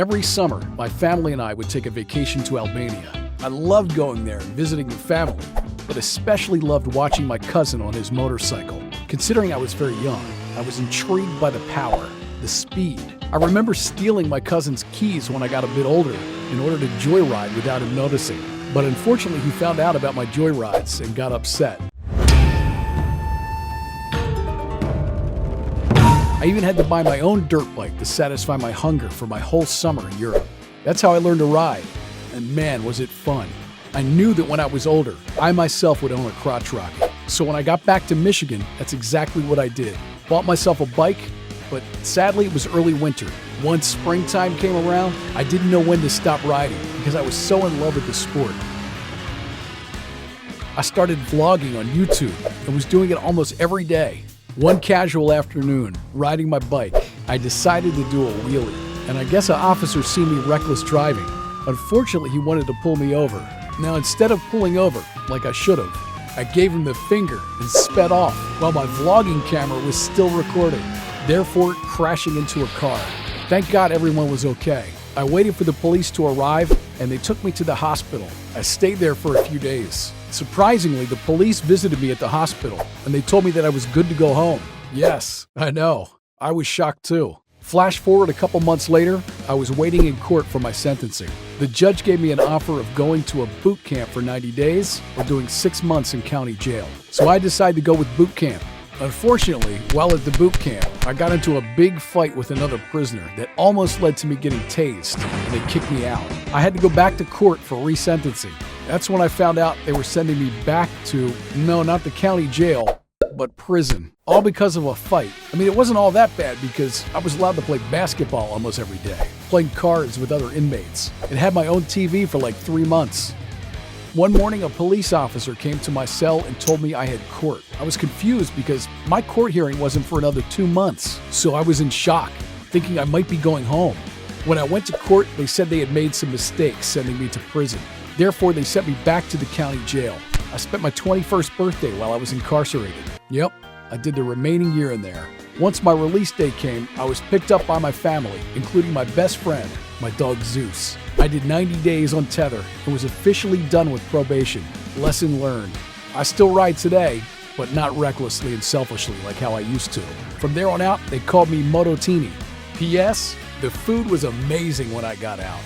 Every summer, my family and I would take a vacation to Albania. I loved going there and visiting the family, but especially loved watching my cousin on his motorcycle. Considering I was very young, I was intrigued by the power, the speed. I remember stealing my cousin's keys when I got a bit older in order to joyride without him noticing. But unfortunately, he found out about my joyrides and got upset. I even had to buy my own dirt bike to satisfy my hunger for my whole summer in Europe. That's how I learned to ride, and man, was it fun. I knew that when I was older, I myself would own a crotch rocket. So when I got back to Michigan, that's exactly what I did. Bought myself a bike, but sadly it was early winter. Once springtime came around, I didn't know when to stop riding because I was so in love with the sport. I started vlogging on YouTube and was doing it almost every day. One casual afternoon, riding my bike, I decided to do a wheelie, and I guess an officer seen me reckless driving. Unfortunately, he wanted to pull me over. Now, instead of pulling over, like I should have, I gave him the finger and sped off while my vlogging camera was still recording, therefore crashing into a car. Thank God everyone was okay. I waited for the police to arrive, and they took me to the hospital. I stayed there for a few days. Surprisingly, the police visited me at the hospital, and they told me that I was good to go home. Yes, I know. I was shocked too. Flash forward a couple months later, I was waiting in court for my sentencing. The judge gave me an offer of going to a boot camp for 90 days or doing 6 months in county jail. So I decided to go with boot camp. Unfortunately, while at the boot camp, I got into a big fight with another prisoner that almost led to me getting tased, and they kicked me out. I had to go back to court for resentencing. That's when I found out they were sending me back to, no, not the county jail, but prison. All because of a fight. I mean, it wasn't all that bad because I was allowed to play basketball almost every day, playing cards with other inmates, and had my own TV for like 3 months. One morning, a police officer came to my cell and told me I had court. I was confused because my court hearing wasn't for another 2 months, so I was in shock, thinking I might be going home. When I went to court, they said they had made some mistakes sending me to prison. Therefore, they sent me back to the county jail. I spent my 21st birthday while I was incarcerated. Yep, I did the remaining year in there. Once my release date came, I was picked up by my family, including my best friend, my dog Zeus. I did 90 days on tether and was officially done with probation. Lesson learned. I still ride today, but not recklessly and selfishly like how I used to. From there on out, they called me Mototini. P.S. The food was amazing when I got out.